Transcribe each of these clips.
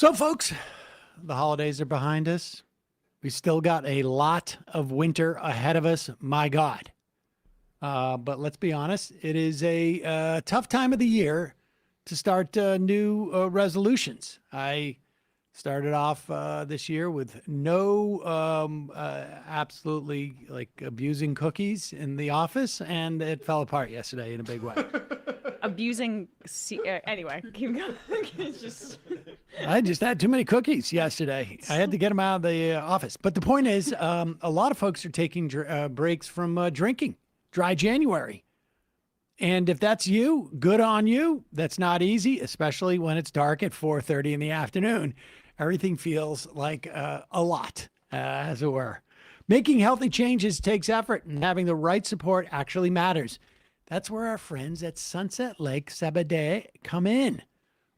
So, folks, the holidays are behind us. We still got a lot of winter ahead of us. My God. But let's be honest, it is a tough time of the year to start new resolutions. I started off this year with no absolutely like abusing cookies in the office, and it fell apart yesterday in a big way. Anyway, keep going. I just had too many cookies yesterday. I had to get them out of the office. But the point is, a lot of folks are taking breaks from drinking, dry January. And if that's you, good on you. That's not easy, especially when it's dark at 4:30 in the afternoon. Everything feels like a lot, as it were. Making healthy changes takes effort, and having the right support actually matters. That's where our friends at Sunset Lake Seder come in.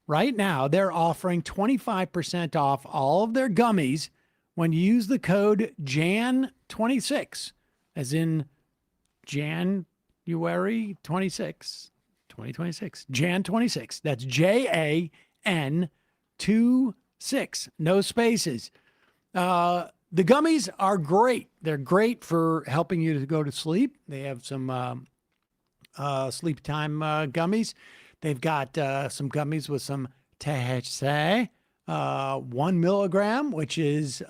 Right now, they're offering 25% off all of their gummies when you use the code JAN26, as in January 26, 2026. JAN26. That's JAN26. No spaces. The gummies are great. They're great for helping you to go to sleep. They have some sleep time gummies. They've got some gummies with some THC, 1 milligram, which is,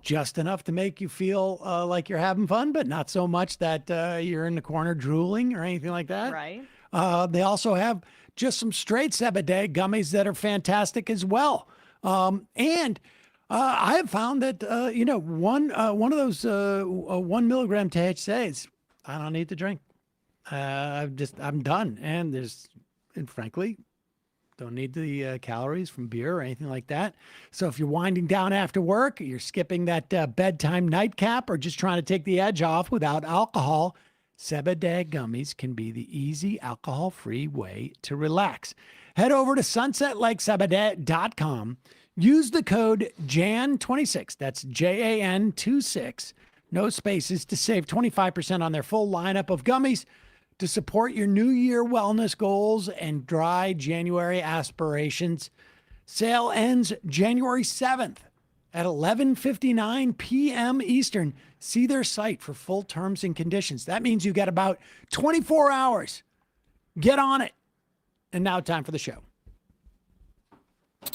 just enough to make you feel like you're having fun, but not so much that you're in the corner drooling or anything like that. Right. They also have just some straight Seder gummies that are fantastic as well. And I have found that, one of those 1 milligram THCs, I don't need to drink. I'm done. And frankly, don't need the calories from beer or anything like that. So if you're winding down after work, you're skipping that bedtime nightcap, or just trying to take the edge off without alcohol, Seder gummies can be the easy, alcohol-free way to relax. Head over to sunsetlakeseder.com. Use the code JAN26, that's JAN26, no spaces, to save 25% on their full lineup of gummies to support your New Year wellness goals and dry January aspirations. Sale ends January 7th at 11:59 p.m. Eastern. See their site for full terms and conditions. That means you got about 24 hours. Get on it. And now time for the show. The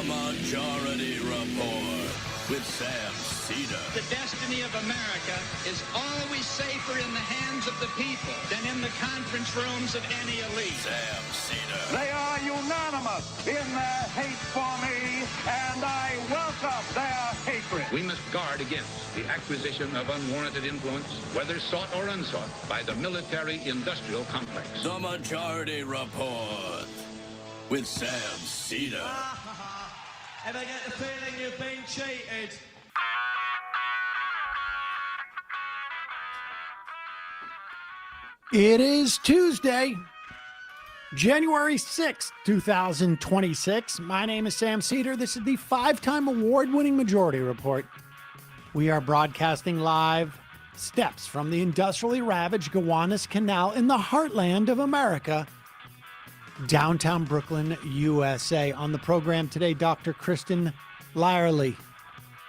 Majority Report with Sam Seder. The destiny of America is always safer in the hands of the people than in the conference rooms of any elite. Sam Seder. They are unanimous in their hate for me, and I welcome their hatred. We must guard against the acquisition of unwarranted influence, whether sought or unsought, by the military-industrial complex. The Majority Report with Sam Seder. Ever get the feeling you've been cheated? It is Tuesday, January 6th, 2026. My name is Sam Seder. This is the 5-time award-winning Majority Report. We are broadcasting live steps from the industrially ravaged Gowanus Canal in the heartland of America, downtown Brooklyn, USA. On the program today, Dr. Kristin Lyerly,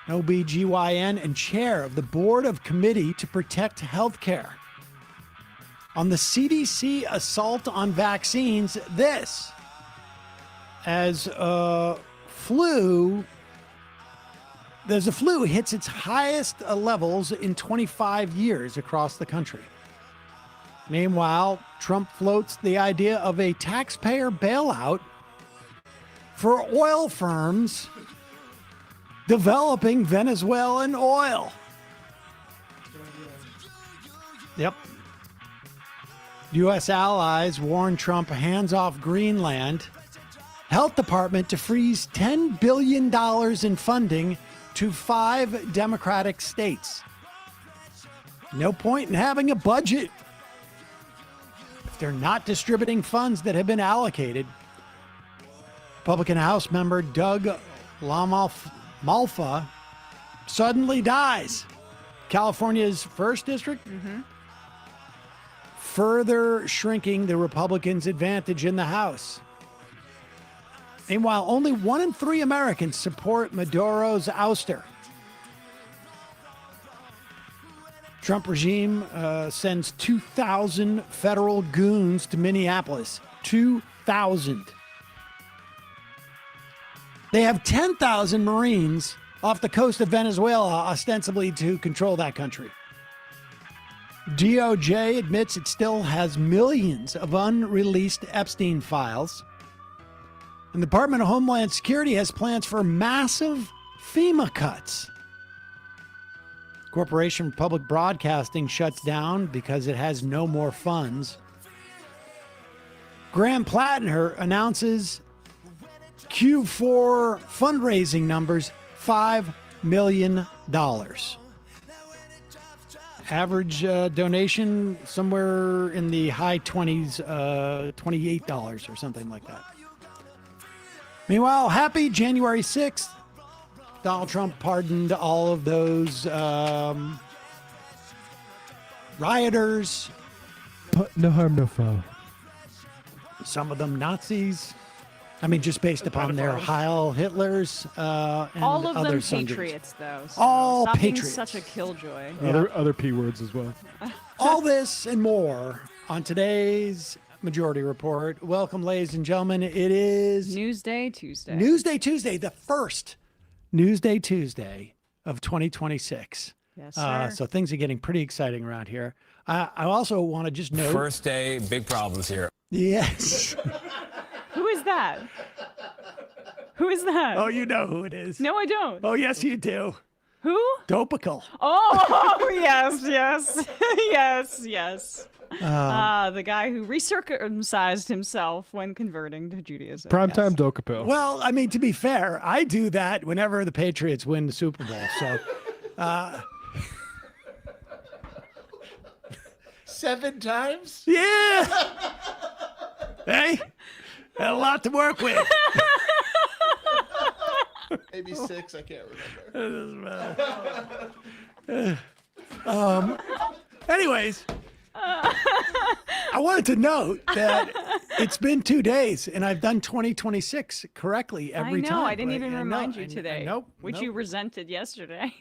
OBGYN and chair of the Board of Committee to Protect Healthcare. On the CDC assault on vaccines, this, as the flu hits its highest levels in 25 years across the country. Meanwhile, Trump floats the idea of a taxpayer bailout for oil firms developing Venezuelan oil. Yep. U.S. allies warn Trump hands off Greenland. Health Department to freeze $10 billion in funding to 5 Democratic states. No point in having a budget if they're not distributing funds that have been allocated. Republican House member Doug LaMalfa suddenly dies. California's 1st district. Further shrinking the Republicans' advantage in the House. Meanwhile, only 1 in 3 Americans support Maduro's ouster. Trump regime sends 2,000 federal goons to Minneapolis. 2,000. They have 10,000 Marines off the coast of Venezuela, ostensibly to control that country. DOJ admits it still has millions of unreleased Epstein files. And the Department of Homeland Security has plans for massive FEMA cuts. Corporation for Public Broadcasting shuts down because it has no more funds. Graham Plattner announces Q4 fundraising numbers, $5 million. Average donation somewhere in the high 20s, $28 or something like that. Meanwhile, happy January 6th. Donald Trump pardoned all of those rioters. No harm, no foul. Some of them Nazis. I mean, just based upon their Heil Hitlers and all of other them sundries. patriots, though. So All stop being patriots. such a killjoy. Other P words as well. All this and more on today's Majority Report. Welcome, ladies and gentlemen. It is Newsday Tuesday. Newsday Tuesday, the first Newsday Tuesday of 2026. Yes, sir. So things are getting pretty exciting around here. I also want to just note. First day, big problems here. Yes. Who is that? Who is that? Oh, you know who it is. No, I don't. Oh, yes, you do. Who? Topical. Oh, yes, yes, yes, yes. The guy who recircumcised himself when converting to Judaism. Primetime Dokapil. Well, I mean, to be fair, I do that whenever the Patriots win the Super Bowl. So, 7 times? yeah. Hey, got a lot to work with. Maybe 6, I can't remember. Anyways, I wanted to note that it's been 2 days and I've done 2026 correctly every time. I didn't right? even I remind know, you today. Nope. Which you resented yesterday.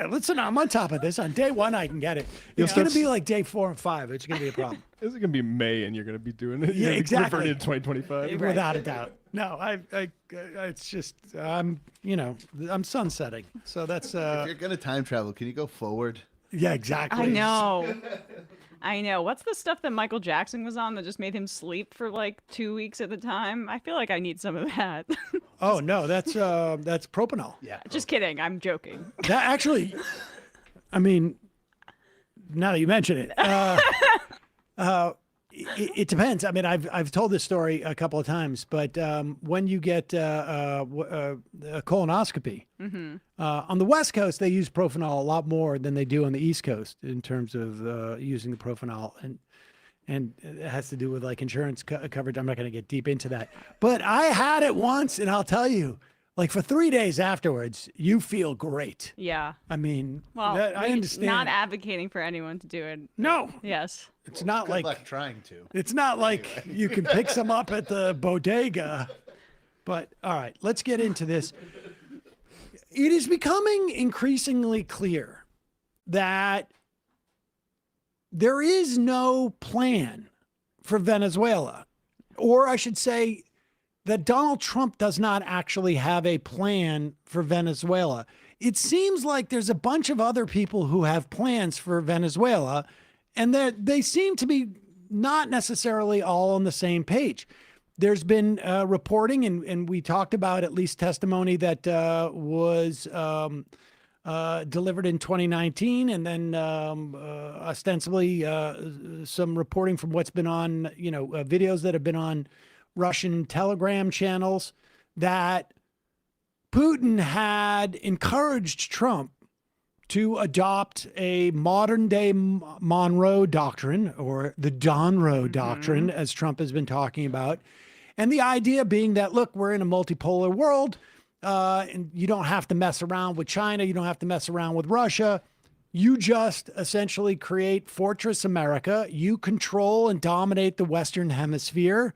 Listen, I'm on top of this. On day 1, I can get it. It's going to be like day 4 and 5. It's going to be a problem. This is gonna be May, and you're gonna be doing it. Yeah, exactly. Reverted to 2025. Without a doubt. No, it's just, I'm sunsetting. So that's, If you're gonna time travel, can you go forward? yeah, exactly. I know. I know. What's the stuff that Michael Jackson was on that just made him sleep for like 2 weeks at a time? I feel like I need some of that. Oh, no, that's propanol. Yeah. Just kidding. I'm joking. That actually, I mean, now that you mention it, it depends. I mean, I've told this story a couple of times, but when you get a colonoscopy, on the West Coast, they use Propanol a lot more than they do on the East Coast in terms of using the Propanol. And it has to do with like insurance coverage. I'm not going to get deep into that. But I had it once, and I'll tell you, like for 3 days afterwards, you feel great. Yeah. I mean, Well, I understand. Not advocating for anyone to do it. No. Yes. It's not Good like luck trying to. It's not like you can pick some up at the bodega. But all right, let's get into this. It is becoming increasingly clear that there is no plan for Venezuela, or I should say that Donald Trump does not actually have a plan for Venezuela. It seems like there's a bunch of other people who have plans for Venezuela, and that they seem to be not necessarily all on the same page. There's been reporting, and we talked about at least testimony that was delivered in 2019, and then ostensibly some reporting from what's been on, videos that have been on Russian Telegram channels, that Putin had encouraged Trump to adopt a modern day Monroe Doctrine, or the Donroe Doctrine, as Trump has been talking about. And the idea being that, look, we're in a multipolar world, and you don't have to mess around with China. You don't have to mess around with Russia. You just essentially create Fortress America. You control and dominate the Western Hemisphere.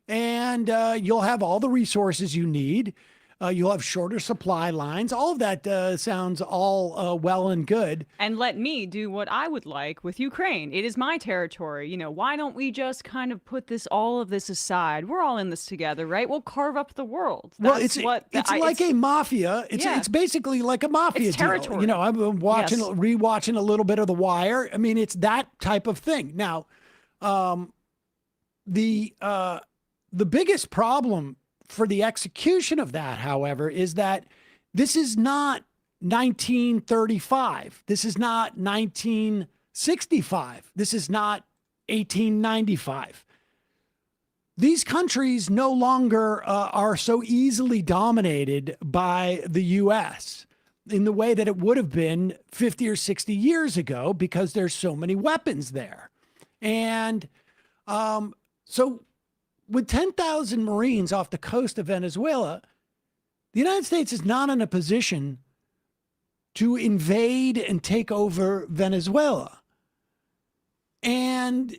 and you'll have all the resources you need. You'll have shorter supply lines. All of that sounds all well and good. And let me do what I would like with Ukraine. It is my territory. Why don't we just kind of put all of this aside? We're all in this together, right? We'll carve up the world. That's it's like a mafia. It's basically like a mafia It's deal. territory. I've been rewatching a little bit of The Wire. I mean, it's that type of thing. Now, the biggest problem for the execution of that, however, is that this is not 1935. This is not 1965. This is not 1895. These countries no longer are so easily dominated by the U.S. in the way that it would have been 50 or 60 years ago because there's so many weapons there. And so with 10,000 Marines off the coast of Venezuela, the United States is not in a position to invade and take over Venezuela. And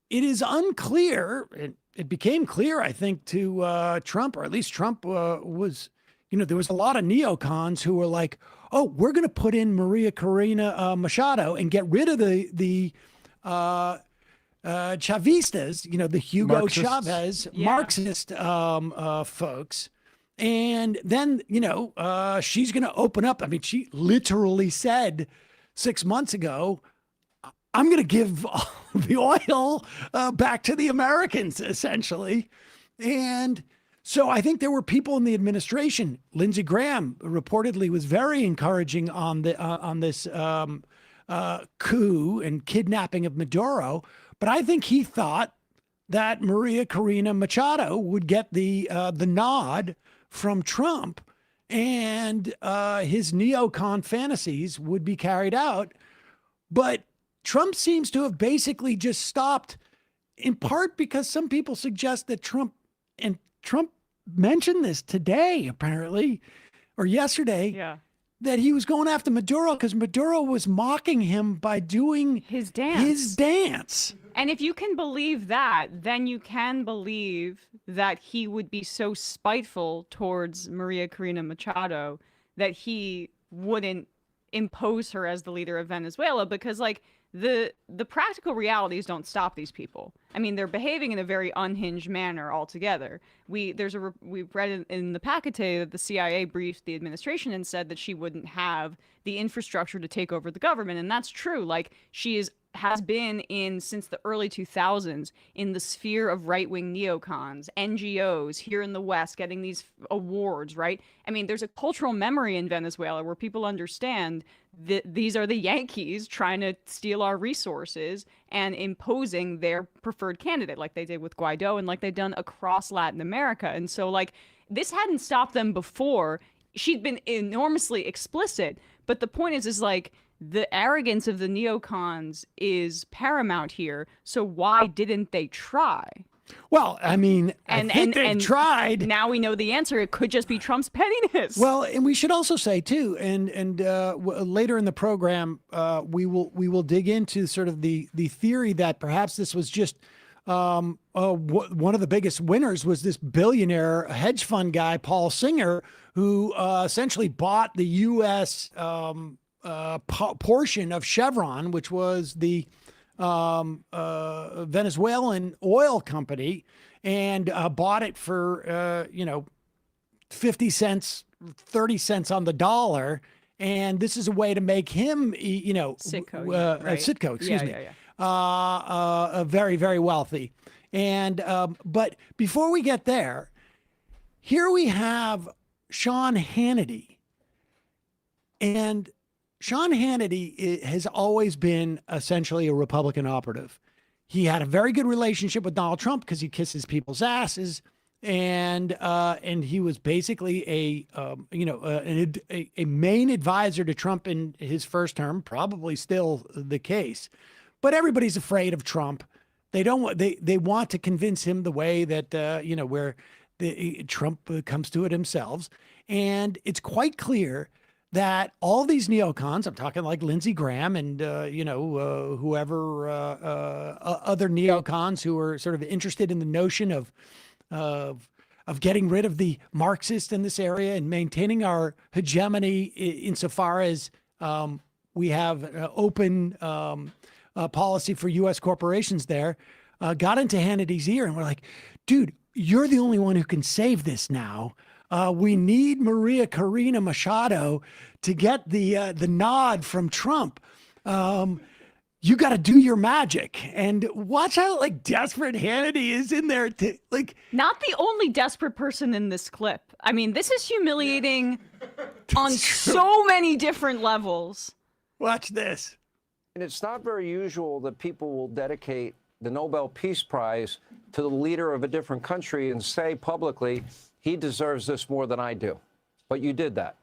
it is unclear, it became clear, I think, to Trump, or at least Trump was, there was a lot of neocons who were like, oh, we're going to put in Maria Corina Machado and get rid of the Chavistas, the Hugo Marxists. Chavez, Marxist folks. And then, she's going to open up. I mean, she literally said 6 months ago, I'm going to give the oil back to the Americans, essentially. And so I think there were people in the administration. Lindsey Graham reportedly was very encouraging on this coup and kidnapping of Maduro. But I think he thought that Maria Corina Machado would get the nod from Trump, and his neocon fantasies would be carried out. But Trump seems to have basically just stopped, in part because some people suggest that Trump mentioned this today, apparently, or yesterday, that he was going after Maduro because Maduro was mocking him by doing his dance. And if you can believe that, then you can believe that he would be so spiteful towards Maria Corina Machado that he wouldn't impose her as the leader of Venezuela, because the practical realities don't stop these people. I mean, they're behaving in a very unhinged manner altogether. We've read in the Paquete that the CIA briefed the administration and said that she wouldn't have the infrastructure to take over the government, and that's true. She has been since the early 2000s in the sphere of right-wing neocons, NGOs here in the West getting these awards, right? I mean, there's a cultural memory in Venezuela where people understand that these are the Yankees trying to steal our resources and imposing their preferred candidate, like they did with Guaido and like they've done across Latin America. And so, this hadn't stopped them before. She'd been enormously explicit, but the point is the arrogance of the neocons is paramount here. So why didn't they try? Well, I mean, I think they've tried. Now we know the answer. It could just be Trump's pettiness. Well, and we should also say too, and later in the program, we will dig into sort of the theory that perhaps this was just one of the biggest winners was this billionaire hedge fund guy, Paul Singer, who essentially bought the U.S. Portion of Chevron, which was the Venezuelan oil company, and bought it for 50 cents, 30 cents on the dollar. And this is a way to make him, Citco, excuse me, very, very wealthy. And but before we get there, here we have Sean Hannity, and Sean Hannity has always been essentially a Republican operative. He had a very good relationship with Donald Trump because he kisses people's asses, and he was basically a main advisor to Trump in his first term, probably still the case. But everybody's afraid of Trump. They want to convince him the way that where Trump comes to it himself, and it's quite clear that all these neocons, I'm talking like Lindsey Graham and, whoever, other neocons who are sort of interested in the notion of getting rid of the Marxists in this area and maintaining our hegemony insofar as we have an open policy for U.S. corporations there, got into Hannity's ear and we're like, dude, you're the only one who can save this now. We need Maria Corina Machado to get the nod from Trump. You got to do your magic, and watch how like desperate Hannity is in there to like. Not the only desperate person in this clip. I mean, this is humiliating on so many different levels. Watch this. And it's not very usual that people will dedicate the Nobel Peace Prize to the leader of a different country and say publicly, he deserves this more than I do. But you did that.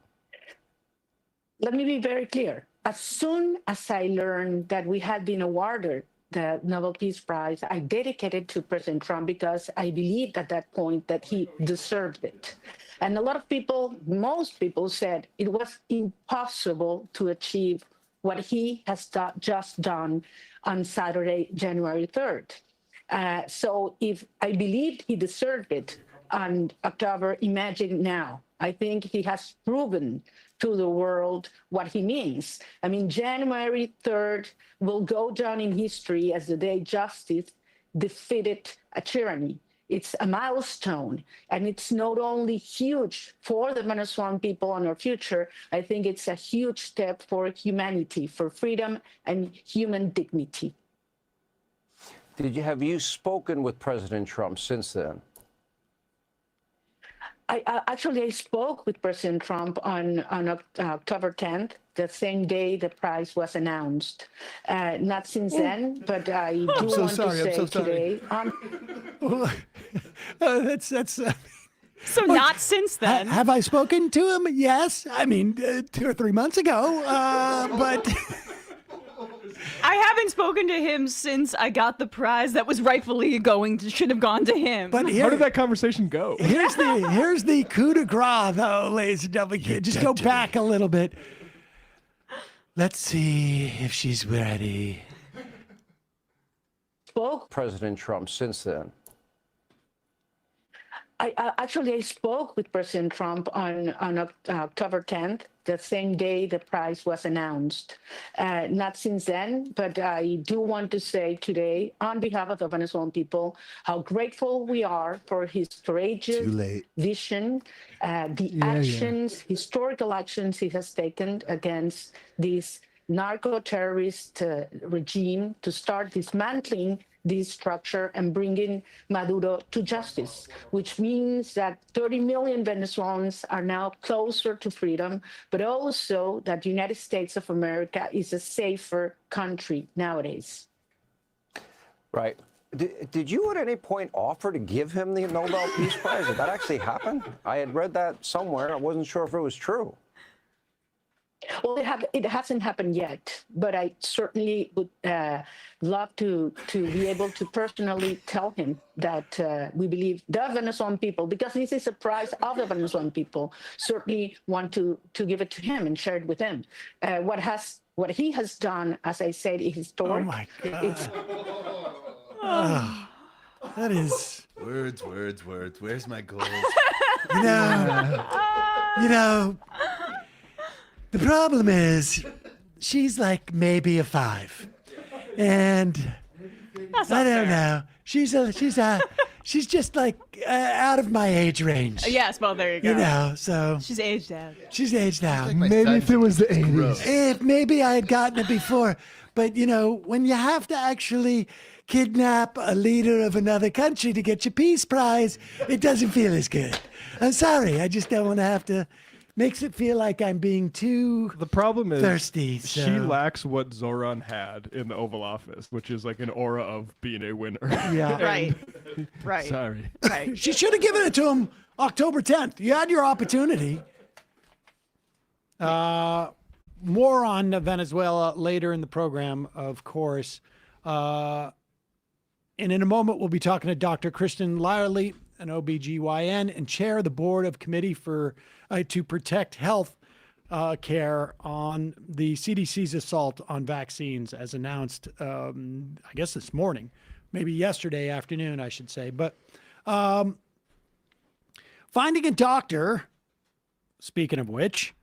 Let me be very clear. As soon as I learned that we had been awarded the Nobel Peace Prize, I dedicated to President Trump because I believed at that point that he deserved it. And a lot of people, most people said it was impossible to achieve what he has just done on Saturday, January 3rd. So if I believed he deserved it on October, imagine now. I think he has proven to the world what he means. I mean, January 3rd will go down in history as the day justice defeated a tyranny. It's a milestone, and it's not only huge for the Venezuelan people and our future, I think it's a huge step for humanity, for freedom and human dignity. Have you spoken with President Trump since then? I spoke with President Trump on October 10th, the same day the prize was announced. Not since then, but I do want to say today. That's. So not since then. Have I spoken to him? Yes. I mean, 2 or 3 months ago, but. I haven't spoken to him since I got the prize that was rightfully should have gone to him. But how did that conversation go? Here's the coup de grace, though, ladies and gentlemen. Just go back a little bit. Let's see if she's ready. Spoke President Trump since then. I spoke with President Trump on October 10th, the same day the prize was announced. Not since then, but I do want to say today, on behalf of the Venezuelan people, how grateful we are for his courageous vision, historical actions he has taken against this narco-terrorist regime to start dismantling this structure and bringing Maduro to justice, which means that 30 million Venezuelans are now closer to freedom, but also that the United States of America is a safer country nowadays. Right. Did you at any point offer to give him the Nobel Peace Prize? Did that actually happen? I had read that somewhere. I wasn't sure if it was true. Well, it hasn't happened yet, but I certainly would love to be able to personally tell him that we believe the Venezuelan people, because this is a prize of the Venezuelan people, certainly want to give it to him and share it with him. What he has done, as I said, is historic. Oh my God. That is words. Where's my gold? You know. The problem is, she's like maybe a 5, and I don't know. She's just like out of my age range. Yes, well, there you go. You know, so she's aged out. She's aged out. Like Maybe if it was the 80s. If maybe I had gotten it before, but you know, when you have to actually kidnap a leader of another country to get your peace prize, it doesn't feel as good. I'm sorry, I just don't want to have to. Makes it feel like I'm being too The problem is thirsty. she So. lacks what Zoran had in the Oval Office, which is like an aura of being a winner. Yeah. Right. Sorry. Right. She should have given it to him October 10th. You had your opportunity. More on Venezuela later in the program, of course. And in a moment, we'll be talking to Dr. Kristin Lyerly, an OBGYN and chair of the board of committee for to protect health care on the CDC's assault on vaccines, as announced, I guess this morning, maybe yesterday afternoon, I should say. But finding a doctor, speaking of which,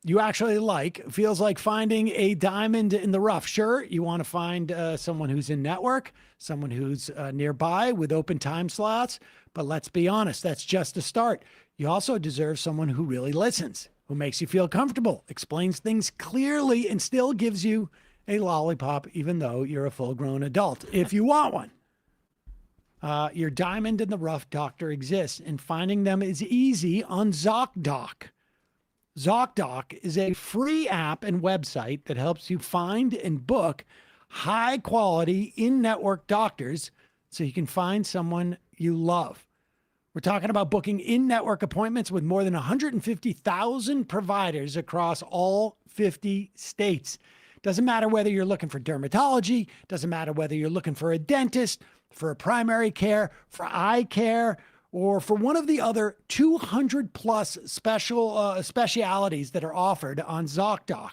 you actually feels like finding a diamond in the rough. Sure, you want to find someone who's in network, someone who's nearby with open time slots. But let's be honest, that's just a start. You also deserve someone who really listens, who makes you feel comfortable, explains things clearly, and still gives you a lollipop, even though you're a full-grown adult, if you want one. Your diamond in the rough doctor exists, and finding them is easy on ZocDoc. ZocDoc is a free app and website that helps you find and book high-quality in-network doctors so you can find someone you love. We're talking about booking in-network appointments with more than 150,000 providers across all 50 states. Doesn't matter whether you're looking for dermatology, doesn't matter whether you're looking for a dentist, for a primary care, for eye care, or for one of the other 200 plus specialities that are offered on ZocDoc.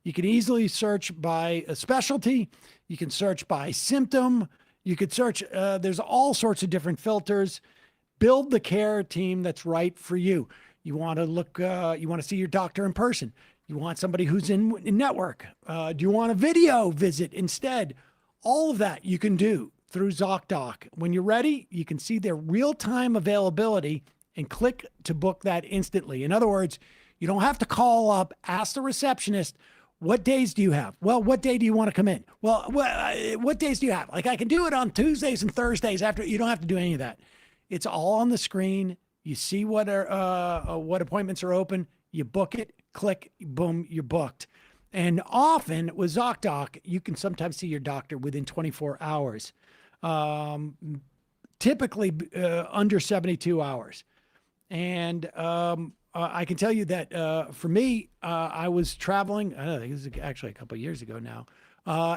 You can easily search by a specialty. You can search by symptom. You could search, there's all sorts of different filters. Build the care team that's right for you. You want to you want to see your doctor in person. You want somebody who's in network. Do you want a video visit instead? All of that you can do through ZocDoc. When you're ready, you can see their real-time availability and click to book that instantly. In other words, you don't have to call up, ask the receptionist, what days do you have? Well, what day do you want to come in? Well, what days do you have? Like, I can do it on Tuesdays and Thursdays after. You don't have to do any of that. It's all on the screen. You see what appointments are open. You book it, click, boom, you're booked. And often with ZocDoc, you can sometimes see your doctor within 24 hours. Typically under 72 hours. And I can tell you that for me, I was traveling, I don't think this is actually a couple of years ago now,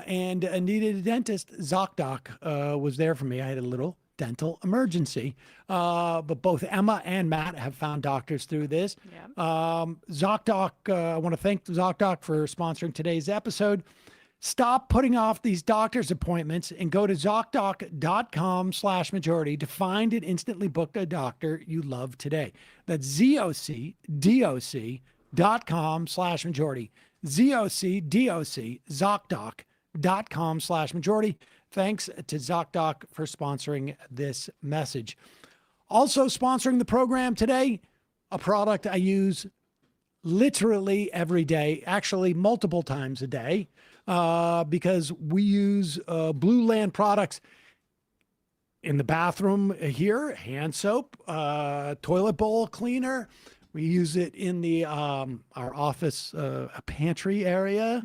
and needed a dentist. ZocDoc was there for me. I had a little dental emergency. But both Emma and Matt have found doctors through this. Yeah. ZocDoc, I want to thank ZocDoc for sponsoring today's episode. Stop putting off these doctor's appointments and go to ZocDoc.com/majority to find and instantly book a doctor you love today. That's ZocDoc.com/majority. ZocDoc.com/majority. Thanks to ZocDoc for sponsoring this message. Also sponsoring the program today, a product I use literally every day, actually multiple times a day, because we use Blue Land products in the bathroom here, hand soap, toilet bowl cleaner. We use it in the our office pantry area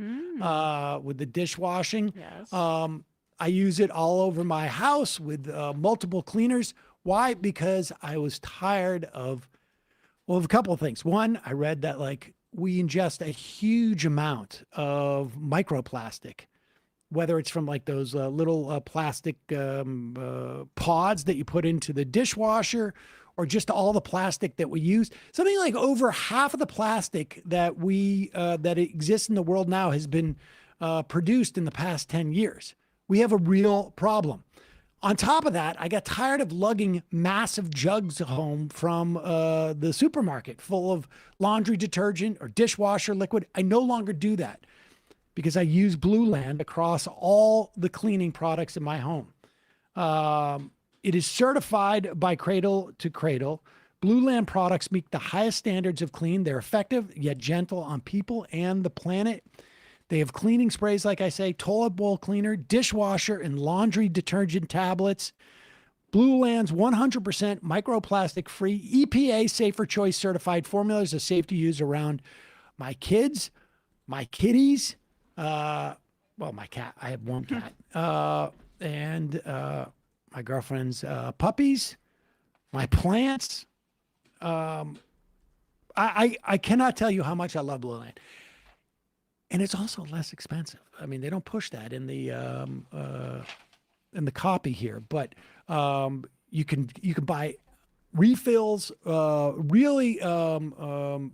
with the dishwashing. Yes. I use it all over my house with multiple cleaners. Why? Because I was tired of, well, a couple of things. One, I read that we ingest a huge amount of microplastic, whether it's from those little plastic pods that you put into the dishwasher, or just all the plastic that we use. Something like over half of the plastic that that exists in the world now has been produced in the past 10 years. We have a real problem. On top of that, I got tired of lugging massive jugs home from the supermarket full of laundry detergent or dishwasher liquid. I no longer do that because I use Blue Land across all the cleaning products in my home. It is certified by Cradle to Cradle. Blue Land products meet the highest standards of clean. They're effective yet gentle on people and the planet. They have cleaning sprays, like I say, toilet bowl cleaner, dishwasher, and laundry detergent tablets. Blue Land's 100% microplastic-free, EPA Safer Choice certified formulas are safe to use around my kids, my kitties, my cat. I have one cat, and my girlfriend's puppies, my plants. I cannot tell you how much I love Blue Land. And it's also less expensive. I mean, they don't push that in the copy here, but you can buy refills really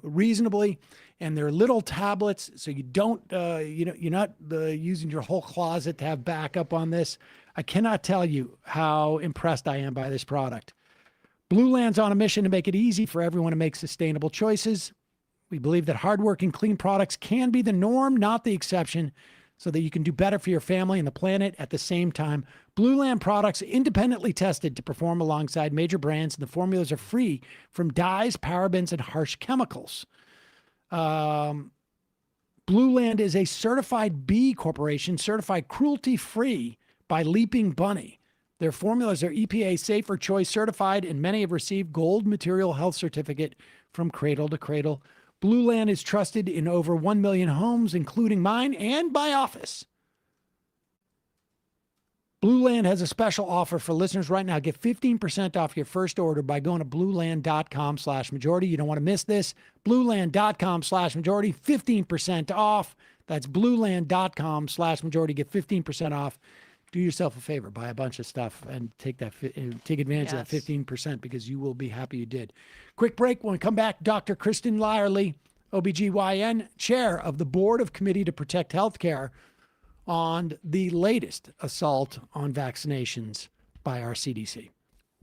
reasonably, and they're little tablets, so you don't, you're not using your whole closet to have backup on this. I cannot tell you how impressed I am by this product. Blue Land's on a mission to make it easy for everyone to make sustainable choices. We believe that hardworking, clean products can be the norm, not the exception, so that you can do better for your family and the planet at the same time. Blue Land products independently tested to perform alongside major brands, and the formulas are free from dyes, parabens, and harsh chemicals. Blue Land is a certified B Corporation, certified cruelty-free by Leaping Bunny. Their formulas are EPA Safer Choice certified, and many have received gold material health certificate from Cradle to Cradle. Blue Land is trusted in over 1 million homes, including mine and my office. Blue Land has a special offer for listeners right now. Get 15% off your first order by going to blueland.com/majority. You don't want to miss this. Blueland.com/majority, 15% off. That's blueland.com/majority. Get 15% off. Do yourself a favor, buy a bunch of stuff and take advantage of that 15% because you will be happy you did. Quick break. When we come back, Dr. Kristin Lyerly, OBGYN, chair of the Board of Committee to Protect Healthcare, on the latest assault on vaccinations by our CDC.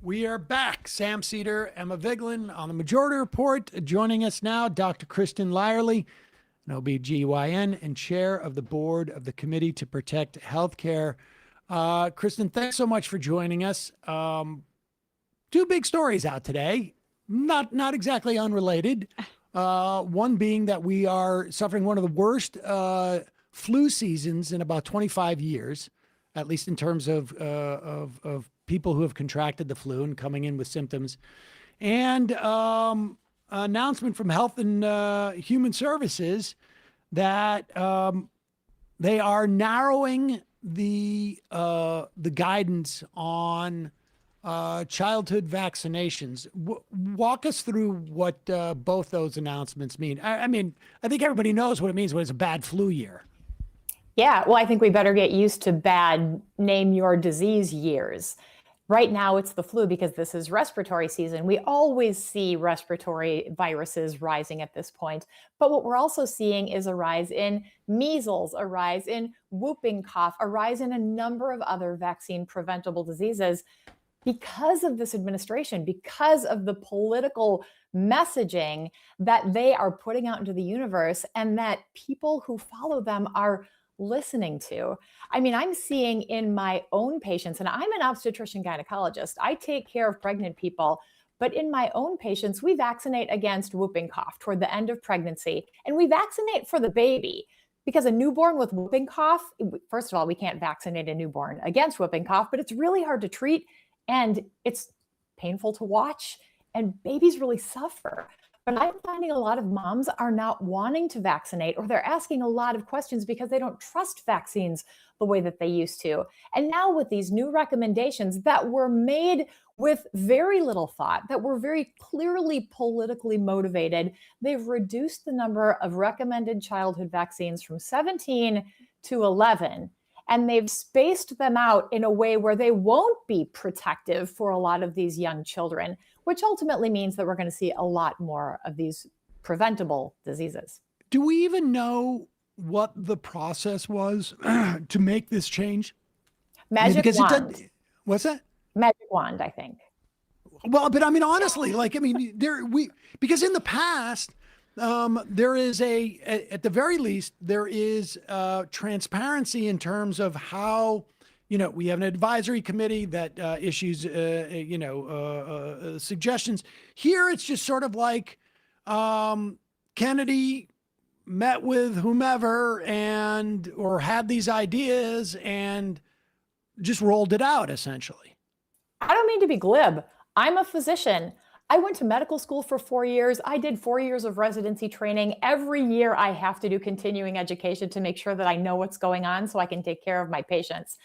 We are back. Sam Seder, Emma Vigeland on the Majority Report. Joining us now, Dr. Kristin Lyerly, an OBGYN and chair of the Board of the Committee to Protect Healthcare. Kristin, thanks so much for joining us. Two big stories out today, not exactly unrelated. One being that we are suffering one of the worst flu seasons in about 25 years, at least in terms of people who have contracted the flu and coming in with symptoms. And announcement from Health and Human Services that they are narrowing the guidance on childhood vaccinations. Walk us through what both those announcements mean. I mean, I think everybody knows what it means when it's a bad flu year. Yeah, well, I think we better get used to bad name your disease years. Right now, it's the flu because this is respiratory season. We always see respiratory viruses rising at this point. But what we're also seeing is a rise in measles, a rise in whooping cough, a rise in a number of other vaccine preventable diseases because of this administration, because of the political messaging that they are putting out into the universe and that people who follow them are listening to. I mean, I'm seeing in my own patients, and I'm an obstetrician gynecologist. I take care of pregnant people, but in my own patients, we vaccinate against whooping cough toward the end of pregnancy, and we vaccinate for the baby because a newborn with whooping cough, first of all, we can't vaccinate a newborn against whooping cough, but it's really hard to treat and it's painful to watch and babies really suffer. But I'm finding a lot of moms are not wanting to vaccinate, or they're asking a lot of questions because they don't trust vaccines the way that they used to. And now with these new recommendations that were made with very little thought, that were very clearly politically motivated, they've reduced the number of recommended childhood vaccines from 17 to 11. And they've spaced them out in a way where they won't be protective for a lot of these young children, which ultimately means that we're going to see a lot more of these preventable diseases. Do we even know what the process was to make this change? Magic wand. What's that? Magic wand, I think. Well, but I mean, honestly, because in the past, there is at the very least, there is transparency in terms of how, we have an advisory committee that issues, suggestions. Here, it's just sort of like Kennedy met with whomever or had these ideas and just rolled it out, essentially. I don't mean to be glib. I'm a physician. I went to medical school for 4 years. I did 4 years of residency training. Every year I have to do continuing education to make sure that I know what's going on so I can take care of my patients.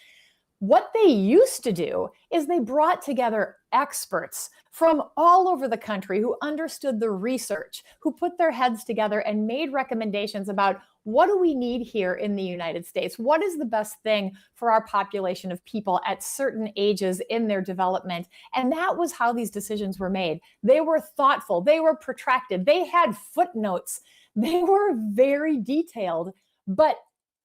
What they used to do is they brought together experts from all over the country who understood the research, who put their heads together and made recommendations about what do we need here in the United States? What is the best thing for our population of people at certain ages in their development? And that was how these decisions were made. They were thoughtful, they were protracted, they had footnotes, they were very detailed. But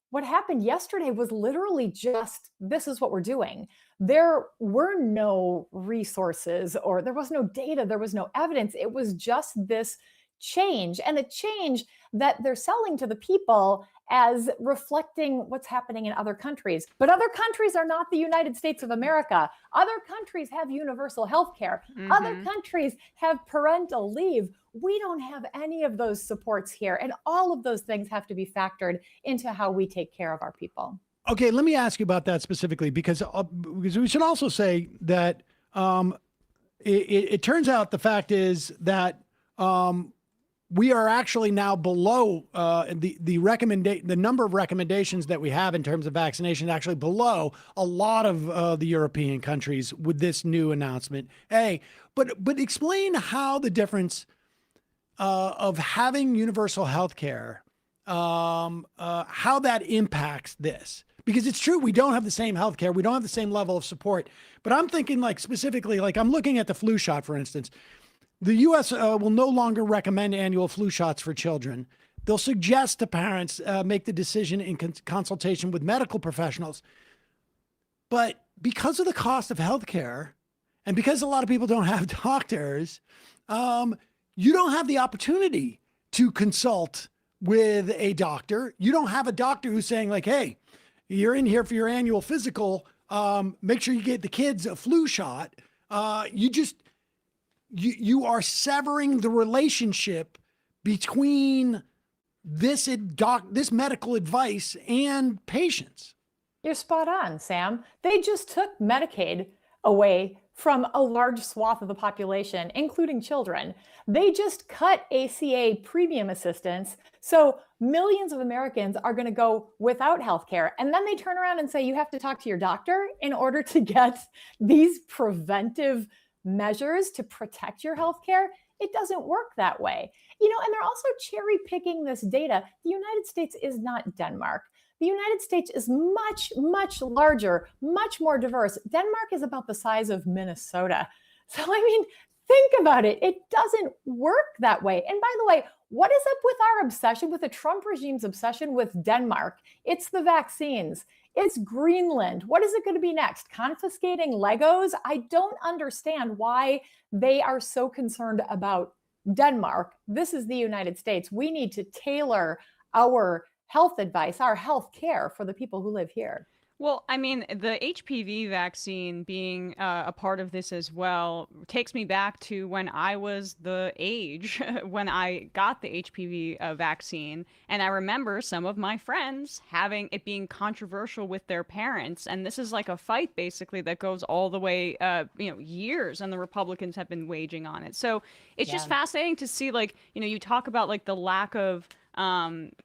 what happened yesterday was literally just, this is what we're doing. There were no resources, or there was no data, there was no evidence. It was just this change, and a change that they're selling to the people as reflecting what's happening in other countries. But other countries are not the United States of America. Other countries have universal health care. Other countries have parental leave. We don't have any of those supports here. And all of those things have to be factored into how we take care of our people. Okay, let me ask you about that specifically, because we should also say that it turns out the fact is that we are actually now below the number of recommendations that we have in terms of vaccination, actually below a lot of the European countries with this new announcement. But explain how the difference of having universal health care, how that impacts this. Because it's true, we don't have the same health care, we don't have the same level of support. But I'm thinking like specifically, like I'm looking at the flu shot, for instance. The U.S. Will no longer recommend annual flu shots for children. They'll suggest to parents make the decision in consultation with medical professionals. But because of the cost of healthcare, and because a lot of people don't have doctors, you don't have the opportunity to consult with a doctor. You don't have a doctor who's saying like, hey, you're in here for your annual physical. Make sure you get the kids a flu shot. You are severing the relationship between this medical advice and patients. You're spot on, Sam. They just took Medicaid away from a large swath of the population, including children. They just cut ACA premium assistance. So millions of Americans are going to go without health care. And then they turn around and say, you have to talk to your doctor in order to get these preventive measures to protect your health care. It doesn't work that way. And they're also cherry picking this data. The United States is not Denmark. The United States is much, much larger, much more diverse. Denmark is about the size of Minnesota. So, think about it. It doesn't work that way. And by the way, what is up with our obsession, with the Trump regime's obsession with Denmark? It's the vaccines. It's Greenland. What is it going to be next? Confiscating Legos? I don't understand why they are so concerned about Denmark. This is the United States. We need to tailor our health advice, our health care for the people who live here. Well, the HPV vaccine being a part of this as well takes me back to when I was the age when I got the HPV vaccine. And I remember some of my friends having it being controversial with their parents. And this is like a fight, basically, that goes all the way, years, and the Republicans have been waging on it. So it's just fascinating to see, you talk about the lack of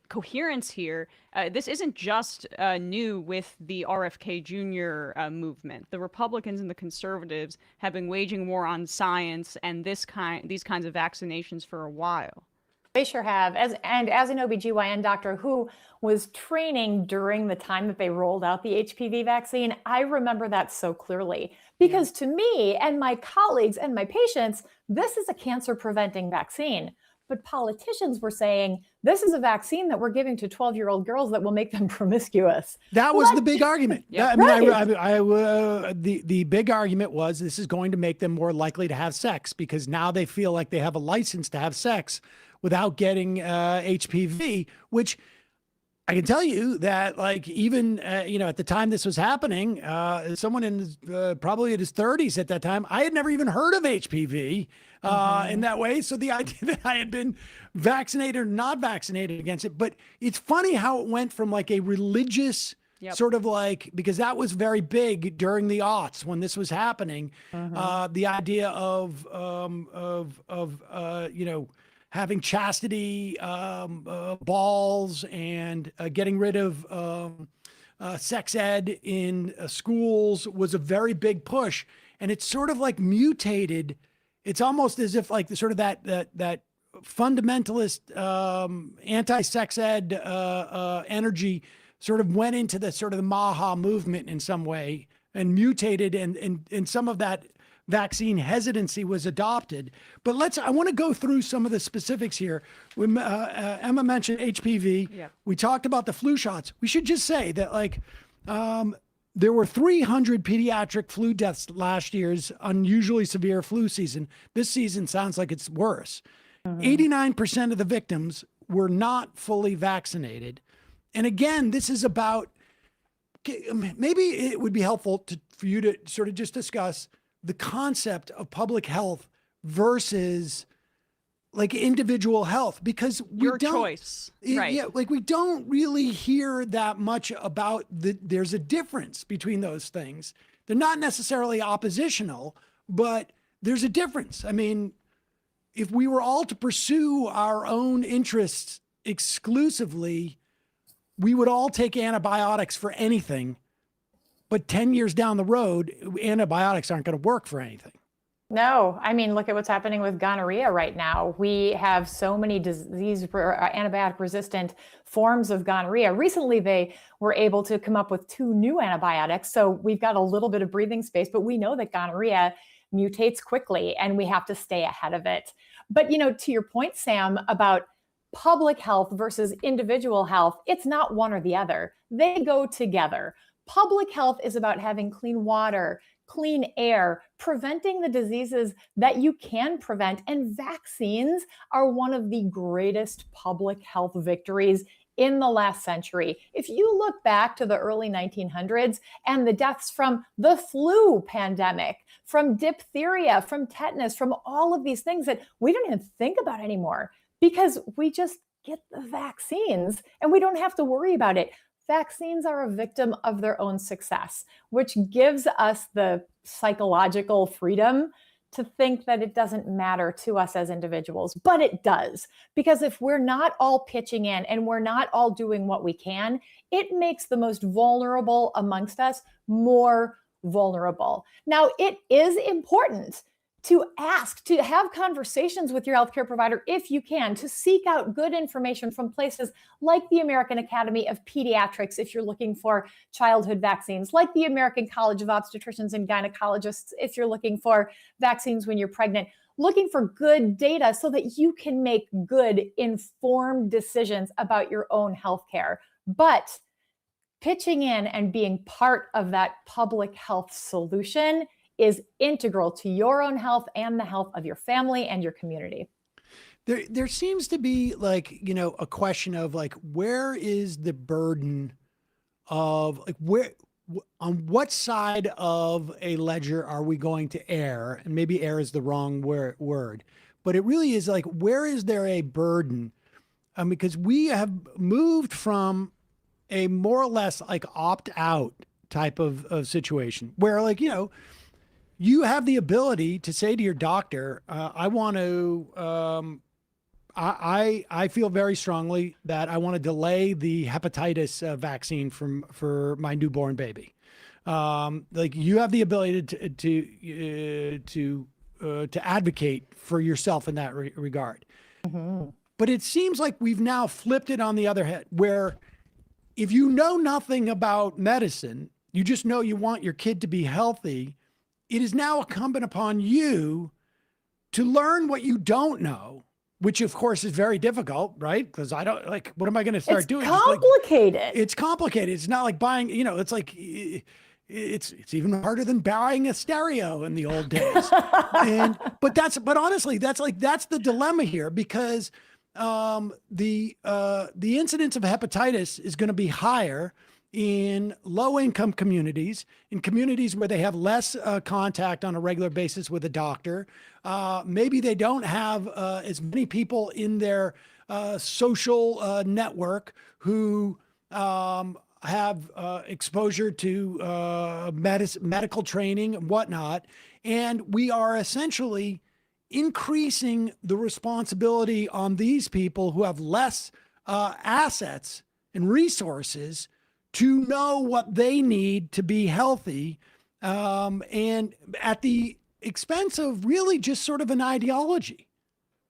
coherence here. This isn't just new with the RFK Jr. Movement. The Republicans and the conservatives have been waging war on science and these kinds of vaccinations for a while. They sure have. As an OBGYN doctor who was training during the time that they rolled out the HPV vaccine, I remember that so clearly. Because to me and my colleagues and my patients, this is a cancer-preventing vaccine. But politicians were saying, this is a vaccine that we're giving to 12-year-old girls that will make them promiscuous. That was the big argument. Yeah. The big argument was this is going to make them more likely to have sex because now they feel like they have a license to have sex without getting HPV, which I can tell you that even, at the time this was happening, someone in probably in his 30s at that time, I had never even heard of HPV in that way. So the idea that I had been vaccinated or not vaccinated against it, but it's funny how it went from a religious sort of because that was very big during the aughts when this was happening. The idea of having chastity balls and getting rid of sex ed in schools was a very big push. And it's sort of mutated. It's almost as if sort of that fundamentalist, anti-sex ed energy sort of went into the sort of the Maha movement in some way and mutated, and some of that vaccine hesitancy was adopted. But I want to go through some of the specifics here. Emma mentioned HPV. Yep. We talked about the flu shots. We should just say that there were 300 pediatric flu deaths last year's unusually severe flu season. This season sounds like it's worse. 89% of the victims were not fully vaccinated. And again, this is about, maybe it would be helpful for you to sort of just discuss the concept of public health versus like individual health, because your choice, right? Yeah, like we don't really hear that much about there's a difference between those things. They're not necessarily oppositional, but there's a difference. I mean, if we were all to pursue our own interests exclusively, we would all take antibiotics for anything. But 10 years down the road, antibiotics aren't going to work for anything. No, I mean, look at what's happening with gonorrhea right now. We have so many antibiotic resistant forms of gonorrhea. Recently, they were able to come up with 2 new antibiotics. So we've got a little bit of breathing space, but we know that gonorrhea mutates quickly and we have to stay ahead of it. But, to your point, Sam, about public health versus individual health, it's not one or the other. They go together. Public health is about having clean water, clean air, preventing the diseases that you can prevent. And vaccines are one of the greatest public health victories in the last century. If you look back to the early 1900s and the deaths from the flu pandemic, from diphtheria, from tetanus, from all of these things that we don't even think about anymore because we just get the vaccines and we don't have to worry about it. Vaccines are a victim of their own success, which gives us the psychological freedom to think that it doesn't matter to us as individuals, but it does. Because if we're not all pitching in and we're not all doing what we can, it makes the most vulnerable amongst us more vulnerable. Now, it is important to ask, to have conversations with your healthcare provider if you can, to seek out good information from places like the American Academy of Pediatrics if you're looking for childhood vaccines, like the American College of Obstetricians and Gynecologists if you're looking for vaccines when you're pregnant, looking for good data so that you can make good, informed decisions about your own healthcare. But pitching in and being part of that public health solution is integral to your own health and the health of your family and your community. There seems to be a question of where is the burden of on what side of a ledger are we going to err? And maybe err is the wrong word, but it really is where is there a burden? Because we have moved from a more or less opt out type of situation where you have the ability to say to your doctor, I want to, I feel very strongly that I want to delay the hepatitis vaccine for my newborn baby. You have the ability to advocate for yourself in that regard. Mm-hmm. But it seems like we've now flipped it on the other head, where if you know nothing about medicine, you just know you want your kid to be healthy. It is now incumbent upon you to learn what you don't know, which of course is very difficult, right? Because I don't what am I going to start doing? Complicated. It's complicated. It's not like buying, it's it's even harder than buying a stereo in the old days. But honestly, that's the dilemma here, because the incidence of hepatitis is going to be higher in low-income communities, in communities where they have less contact on a regular basis with a doctor. Maybe they don't have as many people in their social network who have exposure to medical training and whatnot. And we are essentially increasing the responsibility on these people who have less assets and resources to know what they need to be healthy, and at the expense of really just sort of an ideology.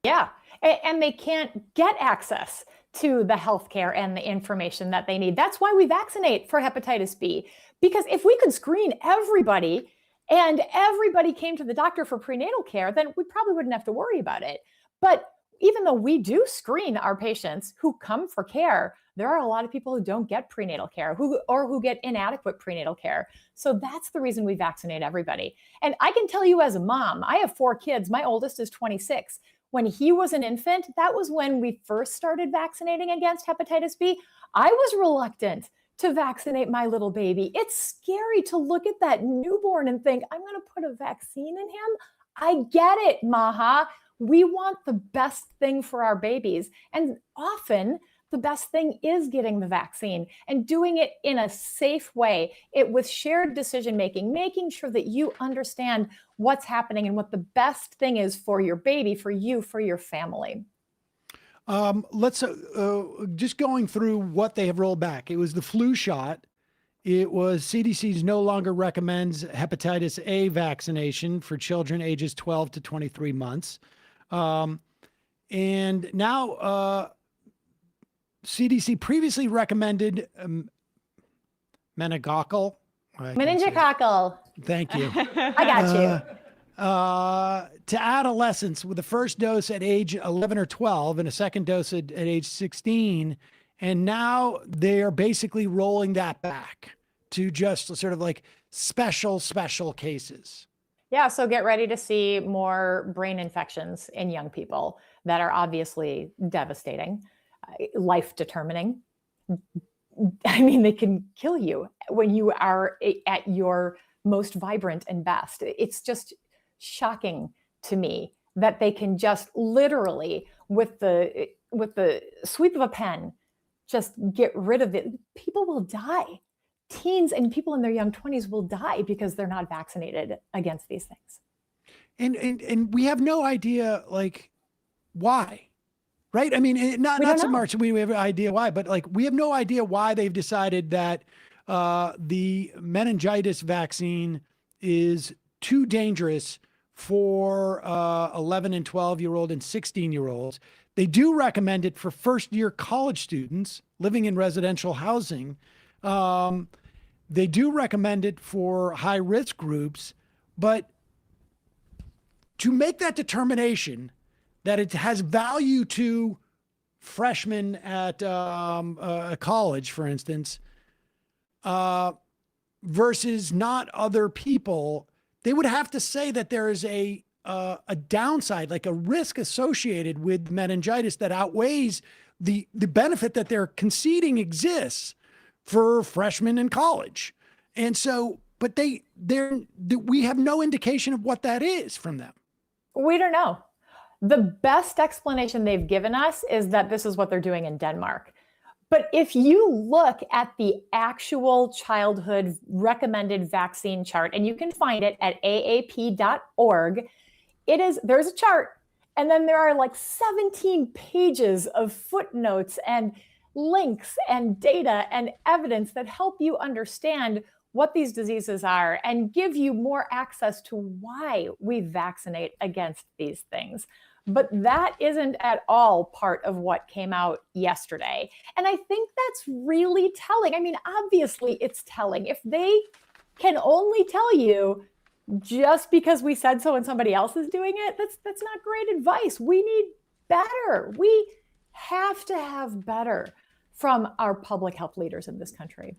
Yeah. And they can't get access to the healthcare and the information that they need. That's why we vaccinate for hepatitis B. Because if we could screen everybody and everybody came to the doctor for prenatal care, then we probably wouldn't have to worry about it. But even though we do screen our patients who come for care, there are a lot of people who don't get prenatal care who get inadequate prenatal care. So that's the reason we vaccinate everybody. And I can tell you as a mom, I have 4 kids. My oldest is 26. When he was an infant, that was when we first started vaccinating against hepatitis B. I was reluctant to vaccinate my little baby. It's scary to look at that newborn and think, I'm going to put a vaccine in him. I get it, Maha. We want the best thing for our babies. And often the best thing is getting the vaccine and doing it in a safe way, with shared decision making, making sure that you understand what's happening and what the best thing is for your baby, for you, for your family. Let's just going through what they have rolled back. It was the flu shot. It was CDC's no longer recommends hepatitis A vaccination for children ages 12 to 23 months. And now CDC previously recommended meningococcal. Meningococcal. Thank you. I got you. To adolescents with the first dose at age 11 or 12 and a second dose at age 16. And now they're basically rolling that back to just sort of like special cases. Yeah, so get ready to see more brain infections in young people that are obviously devastating, life-determining. I mean, they can kill you when you are at your most vibrant and best. It's just shocking to me that they can just literally, with the sweep of a pen, just get rid of it. People will die. Teens and people in their young 20s will die because they're not vaccinated against these things. And we have no idea, like, why, right? I mean, not so much we have an idea why, but like we have no idea why they've decided that the meningitis vaccine is too dangerous for 11 and 12-year-old and 16-year-olds. They do recommend it for first-year college students living in residential housing. They do recommend it for high-risk groups, but to make that determination that it has value to freshmen at a college, for instance, versus not other people, they would have to say that there is a downside, like a risk associated with meningitis that outweighs the benefit that they're conceding exists for freshmen in college. And so, but we have no indication of what that is from them. We don't know. The best explanation they've given us is that this is what they're doing in Denmark. But if you look at the actual childhood recommended vaccine chart, and you can find it at aap.org, there's a chart, and then there are like 17 pages of footnotes and links and data and evidence that help you understand what these diseases are and give you more access to why we vaccinate against these things. But that isn't at all part of what came out yesterday. And I think that's really telling. I mean, obviously it's telling. If they can only tell you just because we said so and somebody else is doing it, that's not great advice. We need better. We have to have better from our public health leaders in this country.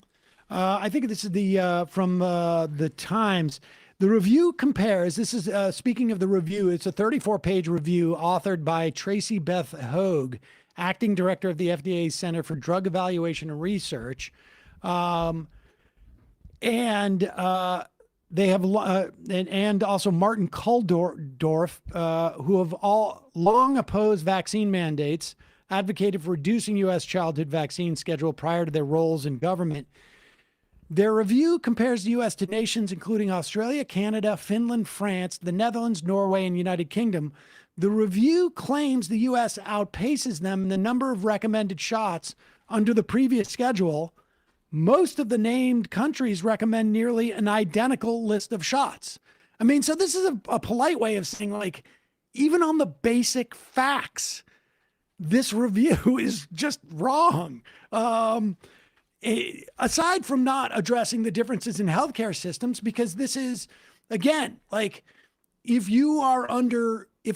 I think this is from the Times. The review compares, this is speaking of the review, it's a 34-page review authored by Tracy Beth Hogue, acting director of the FDA's Center for Drug Evaluation and Research. And they have, and also Martin Kulldorff, who have all long opposed vaccine mandates, advocated for reducing U.S. childhood vaccine schedule prior to their roles in government. Their review compares the U.S. to nations including Australia, Canada, Finland, France, the Netherlands, Norway, and United Kingdom. The review claims the U.S. outpaces them in the number of recommended shots under the previous schedule. Most of the named countries recommend nearly an identical list of shots. I mean, so this is a polite way of saying, like, even on the basic facts, this review is just wrong. Aside from not addressing the differences in healthcare systems, because this is, again, like if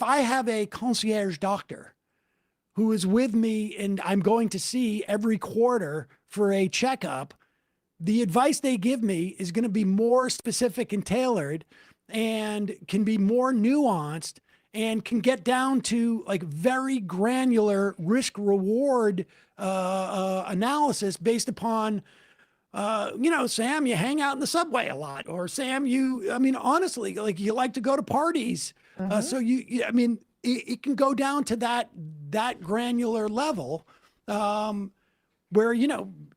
I have a concierge doctor who is with me and I'm going to see every quarter for a checkup, the advice they give me is going to be more specific and tailored and can be more nuanced and can get down to like very granular risk reward analysis based upon, Sam, you hang out in the subway a lot, or Sam, honestly, like you like to go to parties. So it can go down to that granular level, where,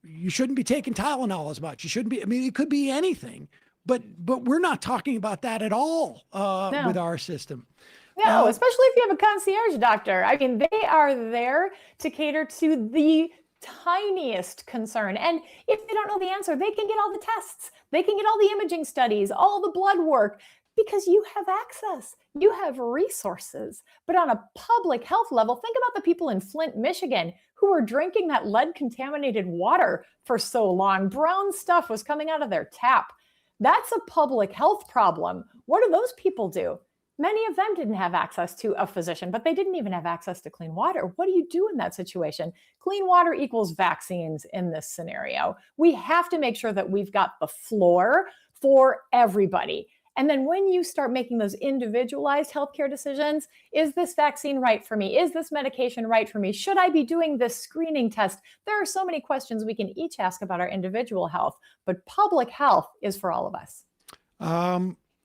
you shouldn't be taking Tylenol as much. You shouldn't be, it could be anything, but we're not talking about that at all with our system. No, especially if you have a concierge doctor. I mean, they are there to cater to the tiniest concern. And if they don't know the answer, they can get all the tests. They can get all the imaging studies, all the blood work, because you have access. You have resources. But on a public health level, think about the people in Flint, Michigan, who were drinking that lead-contaminated water for so long. Brown stuff was coming out of their tap. That's a public health problem. What do those people do? Many of them didn't have access to a physician, but they didn't even have access to clean water. What do you do in that situation? Clean water equals vaccines in this scenario. We have to make sure that we've got the floor for everybody. And then when you start making those individualized healthcare decisions, is this vaccine right for me? Is this medication right for me? Should I be doing this screening test? There are so many questions we can each ask about our individual health, but public health is for all of us.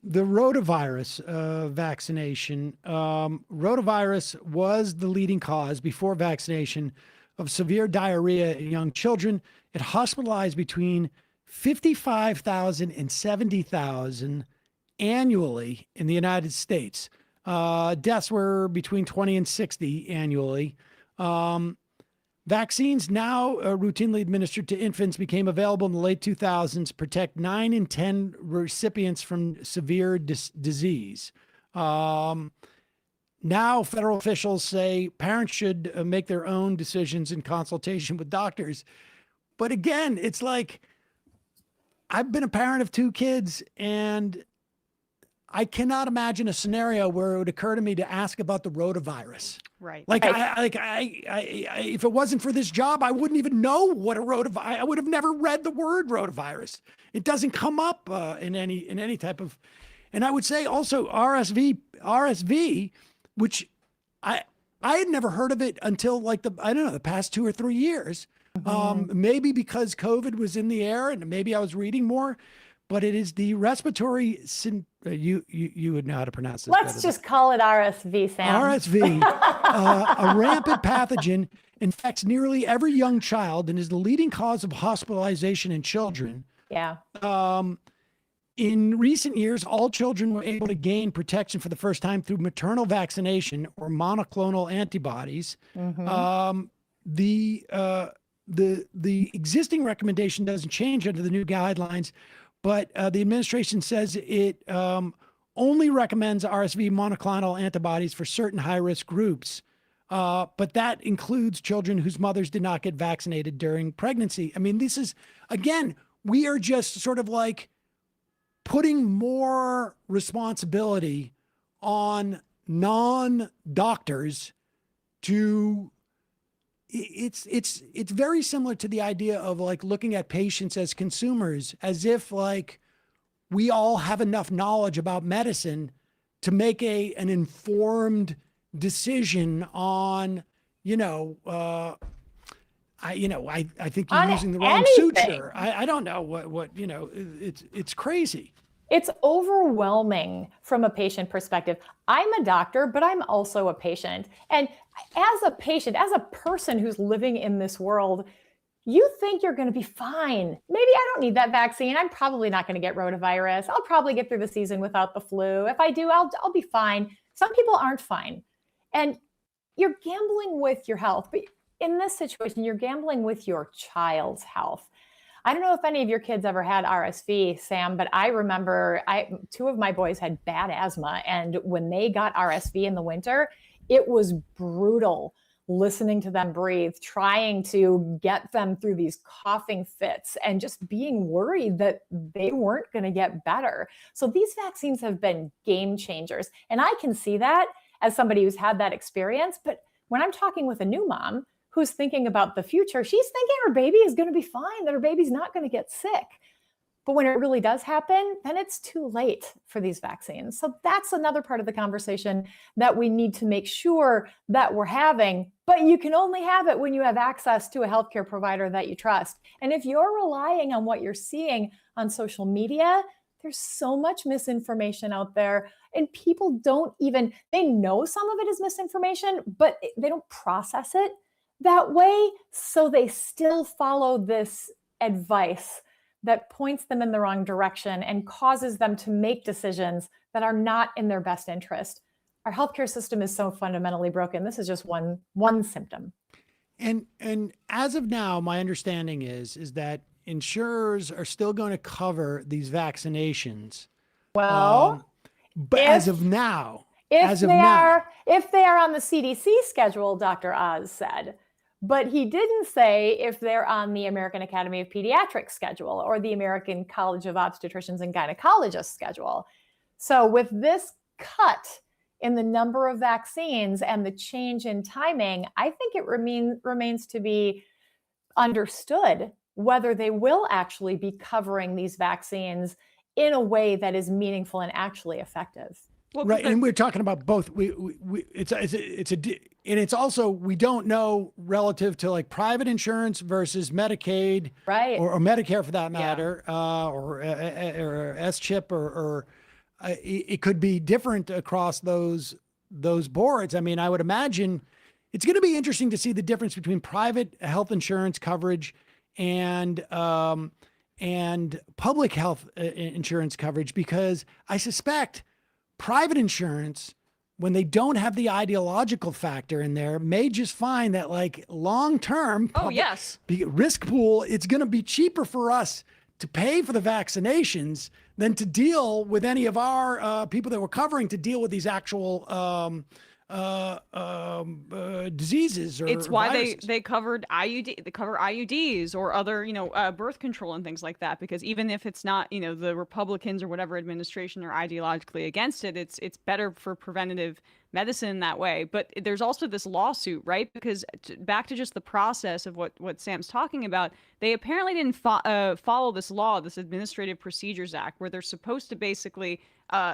The rotavirus vaccination. Rotavirus was the leading cause before vaccination of severe diarrhea in young children. It hospitalized between 55,000 and 70,000 annually in the United States. Deaths were between 20 and 60 annually. Vaccines now routinely administered to infants became available in the late 2000s, protect 9 in 10 recipients from severe disease. Now federal officials say parents should make their own decisions in consultation with doctors. But again, it's like, I've been a parent of 2 kids, and I cannot imagine a scenario where it would occur to me to ask about the rotavirus. Right. Like, if it wasn't for this job, I wouldn't even know what a rotavirus. I would have never read the word rotavirus. It doesn't come up in any type of. And I would say also RSV, which I had never heard of it until like the past 2 or 3 years. Maybe because COVID was in the air and maybe I was reading more. But it is the respiratory, you would know how to pronounce this. Let's just call it RSV, Sam. RSV, a rampant pathogen, infects nearly every young child and is the leading cause of hospitalization in children. Yeah. In recent years, all children were able to gain protection for the first time through maternal vaccination or monoclonal antibodies. The existing recommendation doesn't change under the new guidelines, but the administration says it only recommends RSV monoclonal antibodies for certain high-risk groups. But that includes children whose mothers did not get vaccinated during pregnancy. I mean, this is, again, we are just sort of like putting more responsibility on non-doctors to, it's very similar to the idea of like looking at patients as consumers, as if like we all have enough knowledge about medicine to make an informed decision on, I think you're using the wrong suture. I don't know what, it's crazy. It's overwhelming from a patient perspective. I'm a doctor, but I'm also a patient. And as a patient, as a person who's living in this world, you think you're going to be fine. Maybe I don't need that vaccine. I'm probably not going to get rotavirus. I'll probably get through the season without the flu. If I do, I'll be fine. Some people aren't fine. And you're gambling with your health. But in this situation, you're gambling with your child's health. I don't know if any of your kids ever had RSV, Sam, but I remember two of my boys had bad asthma. And when they got RSV in the winter, it was brutal listening to them breathe, trying to get them through these coughing fits and just being worried that they weren't going to get better. So these vaccines have been game changers. And I can see that as somebody who's had that experience. But when I'm talking with a new mom who's thinking about the future, she's thinking her baby is going to be fine, that her baby's not going to get sick. But when it really does happen, then it's too late for these vaccines. So that's another part of the conversation that we need to make sure that we're having. But you can only have it when you have access to a healthcare provider that you trust. And if you're relying on what you're seeing on social media, there's so much misinformation out there. And people they know some of it is misinformation, but they don't process it that way. So they still follow this advice that points them in the wrong direction and causes them to make decisions that are not in their best interest. Our healthcare system is so fundamentally broken. This is just one symptom. And as of now, my understanding is that insurers are still going to cover these vaccinations. Well, but as of now, if they are on the CDC schedule, Dr. Oz said. But he didn't say if they're on the American Academy of Pediatrics schedule or the American College of Obstetricians and Gynecologists schedule. So with this cut in the number of vaccines and the change in timing, I think it remains to be understood whether they will actually be covering these vaccines in a way that is meaningful and actually effective. Well, right, and we're talking about both. It's also, we don't know relative to like private insurance versus Medicaid, right, or Medicare for that matter, or S-chip, or it could be different across those boards. I mean, I would imagine it's going to be interesting to see the difference between private health insurance coverage and public health insurance coverage, because I suspect private insurance, when they don't have the ideological factor in there, may just find that like long-term risk pool, it's going to be cheaper for us to pay for the vaccinations than to deal with any of our people that we're covering to deal with these actual diseases. It's why they covered IUD. They cover IUDs or other, birth control and things like that. Because even if it's not, the Republicans or whatever administration are ideologically against it, it's better for preventative medicine that way. But there's also this lawsuit, right? Because back to just the process of what Sam's talking about, they apparently didn't follow this law, this Administrative Procedures Act, where they're supposed to basically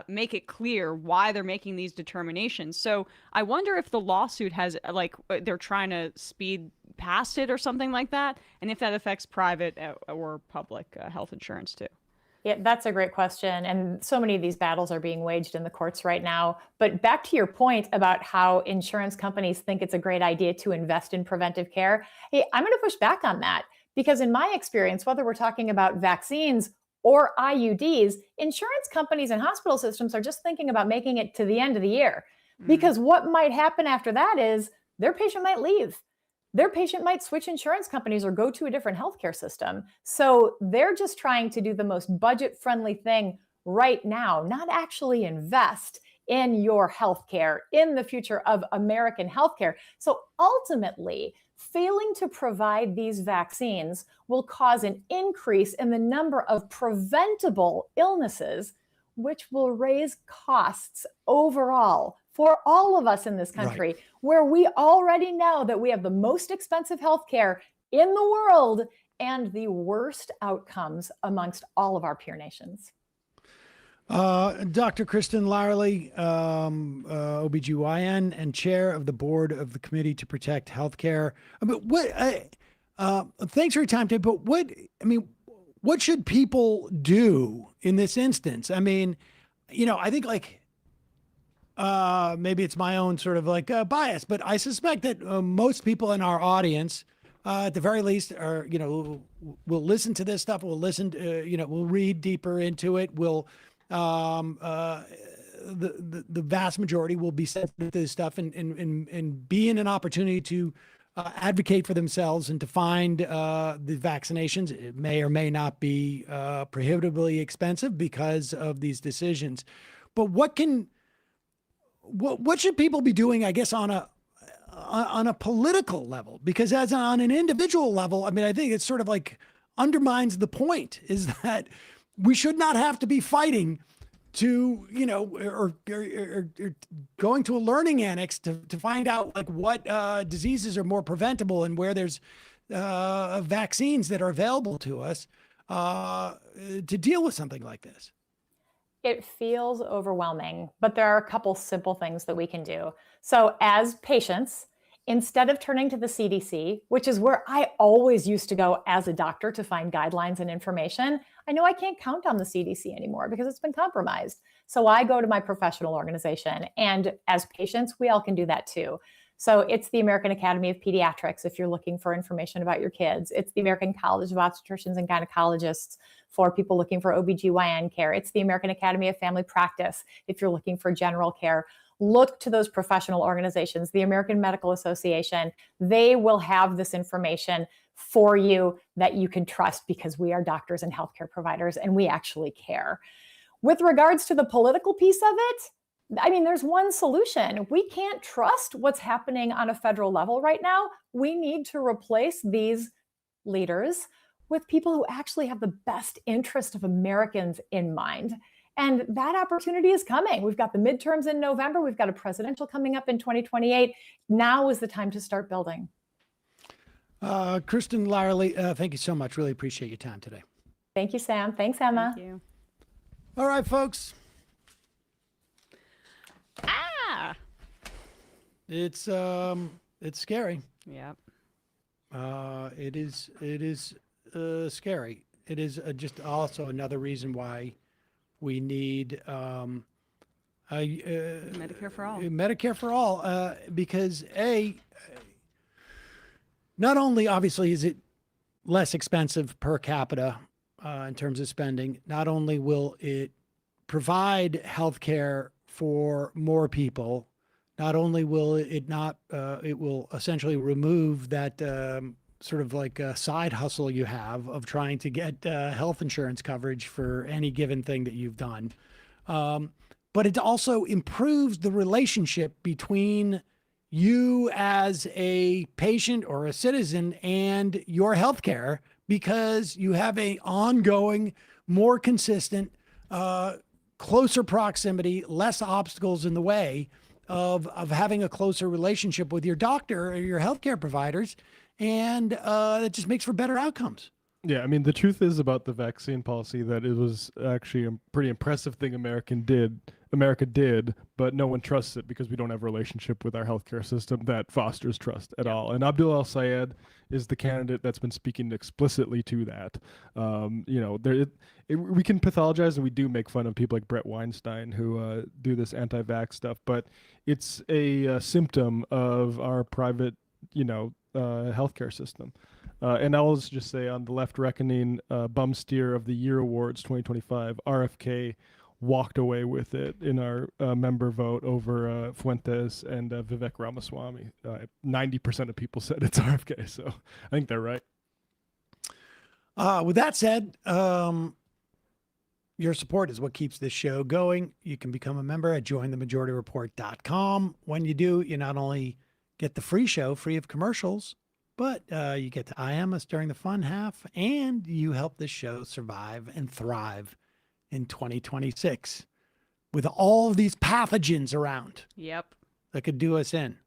make it clear why they're making these determinations. So I wonder if the lawsuit has, they're trying to speed past it or something like that, and if that affects private or public health insurance too. Yeah, that's a great question. And so many of these battles are being waged in the courts right now. But back to your point about how insurance companies think it's a great idea to invest in preventive care, hey, I'm going to push back on that. Because in my experience, whether we're talking about vaccines or IUDs, insurance companies and hospital systems are just thinking about making it to the end of the year. Because what might happen after that is their patient might leave. Their patient might switch insurance companies or go to a different healthcare system. So they're just trying to do the most budget-friendly thing right now, not actually invest in your healthcare, in the future of American healthcare. So ultimately, failing to provide these vaccines will cause an increase in the number of preventable illnesses, which will raise costs overall for all of us in this country, where we already know that we have the most expensive healthcare in the world and the worst outcomes amongst all of our peer nations. Dr. Kristin Lyerly, OBGYN and chair of the board of the Committee to Protect Healthcare. Thanks for your time today, but what should people do in this instance? I mean, I think maybe it's my own sort of bias, but I suspect that most people in our audience, at the very least, are, will listen to this stuff. We'll listen to, we'll read deeper into it. We'll, the vast majority will be sensitive to this stuff and be in an opportunity to advocate for themselves and to find the vaccinations. It may or may not be prohibitively expensive because of these decisions. But what should people be doing, I guess, on a political level? Because as on an individual level, I mean, I think it's sort of like undermines the point, is that we should not have to be fighting to, or going to a learning annex to find out like what diseases are more preventable and where there's vaccines that are available to us to deal with something like this. It feels overwhelming, but there are a couple simple things that we can do. So as patients, instead of turning to the CDC, which is where I always used to go as a doctor to find guidelines and information, I know I can't count on the CDC anymore because it's been compromised. So I go to my professional organization, and as patients, we all can do that too. So it's the American Academy of Pediatrics if you're looking for information about your kids. It's the American College of Obstetricians and Gynecologists for people looking for OBGYN care. It's the American Academy of Family Practice if you're looking for general care. Look to those professional organizations, the American Medical Association. They will have this information for you that you can trust because we are doctors and healthcare providers and we actually care. With regards to the political piece of it, I mean, there's one solution. We can't trust what's happening on a federal level right now. We need to replace these leaders with people who actually have the best interest of Americans in mind. And that opportunity is coming. We've got the midterms in November. We've got a presidential coming up in 2028. Now is the time to start building. Kristin, Lyerly, thank you so much. Really appreciate your time today. Thank you, Sam. Thanks, Emma. Thank you. All right, folks. It's scary. Yep. It is scary. It is just also another reason why we need Medicare for all. Medicare for all, because not only obviously is it less expensive per capita in terms of spending, not only will it provide health care for more people, not only will it not, it will essentially remove that sort of like a side hustle you have of trying to get health insurance coverage for any given thing that you've done. But it also improves the relationship between you as a patient or a citizen and your healthcare, because you have a ongoing, more consistent, closer proximity, less obstacles in the way of having a closer relationship with your doctor or your healthcare providers. And it just makes for better outcomes. Yeah, I mean, the truth is about the vaccine policy that it was actually a pretty impressive thing America did, but no one trusts it because we don't have a relationship with our healthcare system that fosters trust at all. And Abdul El-Sayed is the candidate that's been speaking explicitly to that. We can pathologize, and we do make fun of people like Brett Weinstein who do this anti-vax stuff, but it's a symptom of our private, healthcare system. And I'll just say on the Left Reckoning Bum Steer of the Year Awards 2025, RFK walked away with it in our member vote over Fuentes and Vivek Ramaswamy. 90% of people said it's RFK, so I think they're right. With that said, your support is what keeps this show going. You can become a member at jointhemajorityreport.com. When you do, you not only get the free show free of commercials, but you get to IM us during the fun half, and you help this show survive and thrive in 2026 with all of these pathogens around. Yep. That could do us in.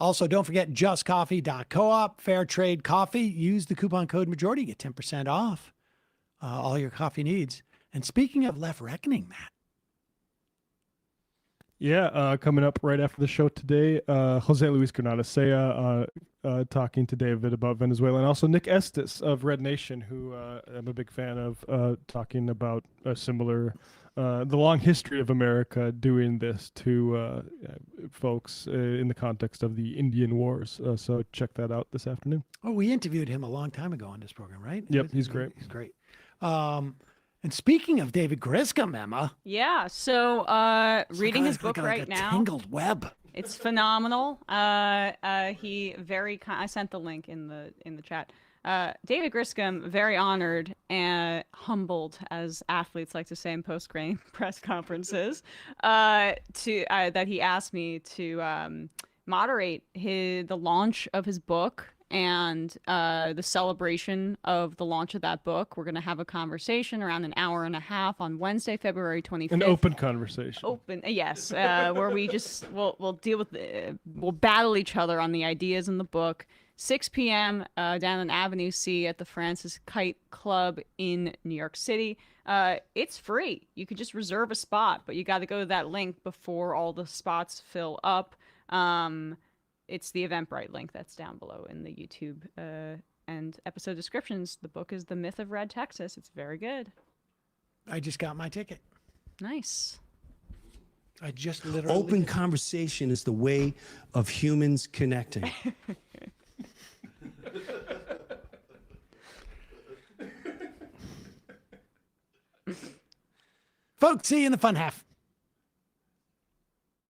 Also, don't forget justcoffee.coop, fair trade coffee. Use the coupon code majority, get 10% off all your coffee needs. And speaking of Left Reckoning, Matt. Yeah, coming up right after the show today, Jose Luis Granada-Sea talking to David about Venezuela, and also Nick Estes of Red Nation, who I'm a big fan of, talking about a similar, the long history of America doing this to folks in the context of the Indian Wars. So check that out this afternoon. Oh, we interviewed him a long time ago on this program, right? Yep, he's great. He's great. And speaking of David Griscom, Emma. Yeah. So reading his book right now. Tangled web. It's phenomenal. He very I sent the link in the chat. David Griscom, very honored and humbled, as athletes like to say in post-game press conferences, that he asked me to moderate the launch of his book and the celebration of the launch of that book. We're going to have a conversation around an hour and a half on Wednesday, February 25th. An open conversation. Open, yes, where we just we'll deal with we'll battle each other on the ideas in the book. 6 p.m. Down on Avenue C at the Francis Kite Club in New York City. It's free. You could just reserve a spot, but you got to go to that link before all the spots fill up. It's the Eventbrite link that's down below in the YouTube and episode descriptions. The book is The Myth of Red Texas. It's very good. I just got my ticket. Nice. I just literally... Open conversation is the way of humans connecting. Folks, see you in the fun half.